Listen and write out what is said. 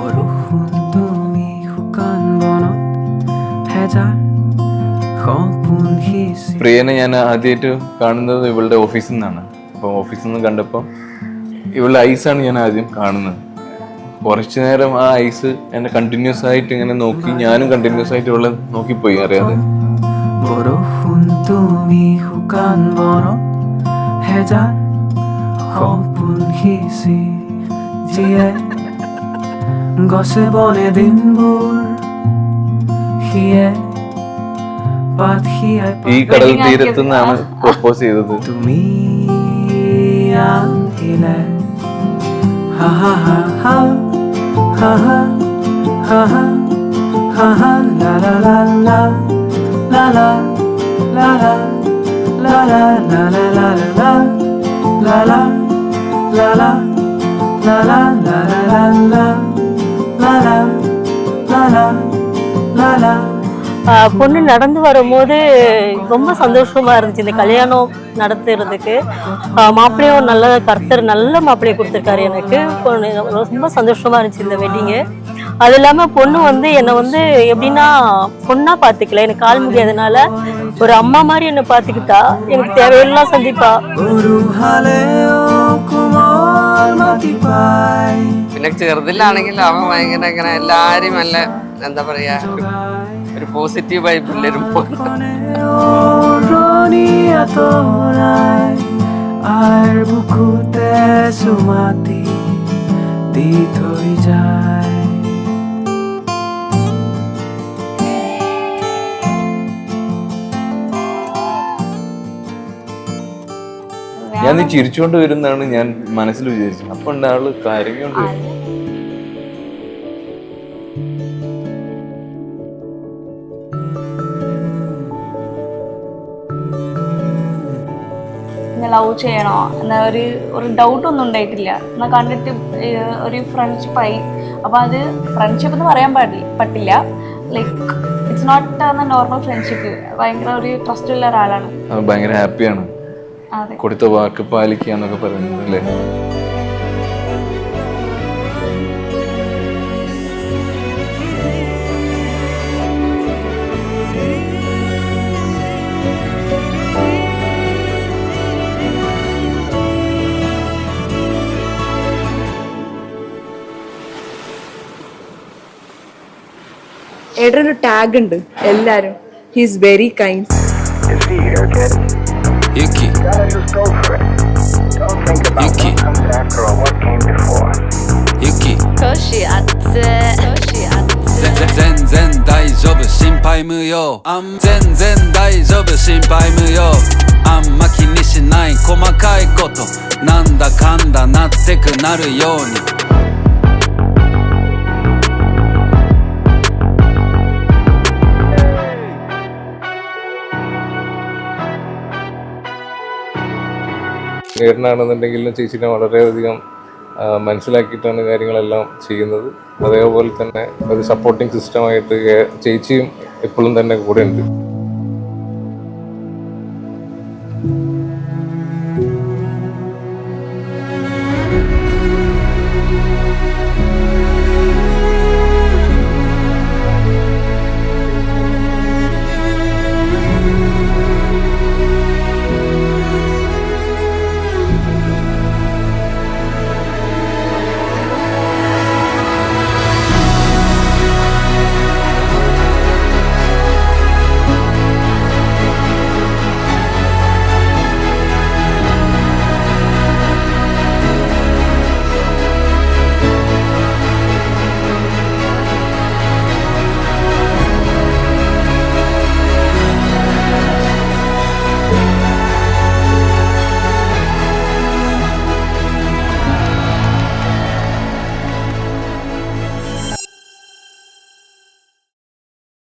বৰষুণ তুমি শুকান বনত ভেজাৰ সপোন সিঁচি പ്രിയനെ ഞാൻ ആദ്യമായിട്ട് കാണുന്നത് ഇവളുടെ ഓഫീസിൽ നിന്നാണ്. അപ്പോൾ ഓഫീസിൽ നിന്ന് കണ്ടപ്പോൾ ഇവളുടെ ഐസാണ് ഞാൻ ആദ്യം കാണുന്നത്. കുറച്ചു നേരം ആ ഐസ് എന്നെ കണ്ടിന്യൂസ് ആയിട്ട് ഇങ്ങനെ നോക്കി, ഞാനും കണ്ടിന്യൂസ് ആയിട്ട് ഇവളെ നോക്കിപ്പോയി അറിയാതെ. বৰষুণ তুমি শুকান বনত ভেজাৰ সপোন সিঁচি জীয়াই গছে বনে দিনবোৰ সিয়ে পাত সিয়াই ഈ കടൽ തീരത്തു നിന്നാണ് പ്രപ്പോസ് ചെയ്തത്. তুমি আহিলে হা হা হা হা হা হা হা হা হা হা লা লা লা লা লা লা লা লা লা লা লা লা লা লা লা লা লা লা la la la la la la la la la la la. பொண்ணு நடந்து வரும்போது ரொம்ப சந்தோஷமா இருந்துச்சு இந்த கல்யாணம் நடத்துறதுக்கு. மாப்பிள்ளையும் நல்ல கர்த்தர் நல்ல மாப்பிள்ளையை கொடுத்துருக்காரு எனக்கு. ரொம்ப சந்தோஷமா இருந்துச்சு இந்த வெட்டிங்கு. அது இல்லாம பொண்ணு வந்து என்னை வந்து எப்படின்னா பொண்ணா பாத்துக்கல, எனக்கு கால் முடியாதனால ஒரு அம்மா மாதிரி என்னை பாத்துக்கிட்டா. எனக்கு தேவையெல்லாம் சந்திப்பா. പിന്നെ ചെറുതിലാണെങ്കിൽ അവൻ ഭയങ്കര ഇങ്ങനെ എല്ലാരും നല്ല എന്താ പറയാ ഒരു പോസിറ്റീവ് വൈബില്ലൊരു ഞാൻ നീ ചിരിച്ചുകൊണ്ട് വരുന്നതാണ് ഞാൻ മനസ്സിൽ വിചാരിച്ചത്. അപ്പൊ ആള് കരഞ്ഞോണ്ട് വരും. ലവ് ചെയ്യണോ എന്നാ ഒരു ഡൗട്ടൊന്നും ഉണ്ടായിട്ടില്ല. എന്നാൽ കണ്ടിട്ട് ഒരു ഫ്രണ്ട്ഷിപ്പായി. അപ്പോൾ അത് ഫ്രണ്ട്ഷിപ്പ് എന്ന് പറയാൻ പറ്റില്ല. Like it's not normal friendship. ഭയങ്കര ഒരു ട്രസ്റ്റ് ഉള്ള ഒരാളാണ്. ഭയങ്കര ഹാപ്പിയാണ്. കൊടുത്ത വാക്ക് പാലിക്കുക എന്നൊക്കെ പറയുന്നത് അല്ലേ? ഏട്ടനൊരു ടാഗ് ഉണ്ട് എല്ലാരും he's very kind. Yuki. Yuki. Yuki. 全然大丈夫心配無用全然大丈夫心配無用あんま気にしない細かいことなんだかんだなってくなるようにഏട്ടനാണെന്നുണ്ടെങ്കിലും ചേച്ചിനെ വളരെയധികം മനസ്സിലാക്കിയിട്ടാണ് കാര്യങ്ങളെല്ലാം ചെയ്യുന്നത്. അതേപോലെ തന്നെ ഒരു സപ്പോർട്ടിങ് സിസ്റ്റമായിട്ട് ചേച്ചിയും എപ്പോഴും തന്നെ കൂടെ ഉണ്ട്.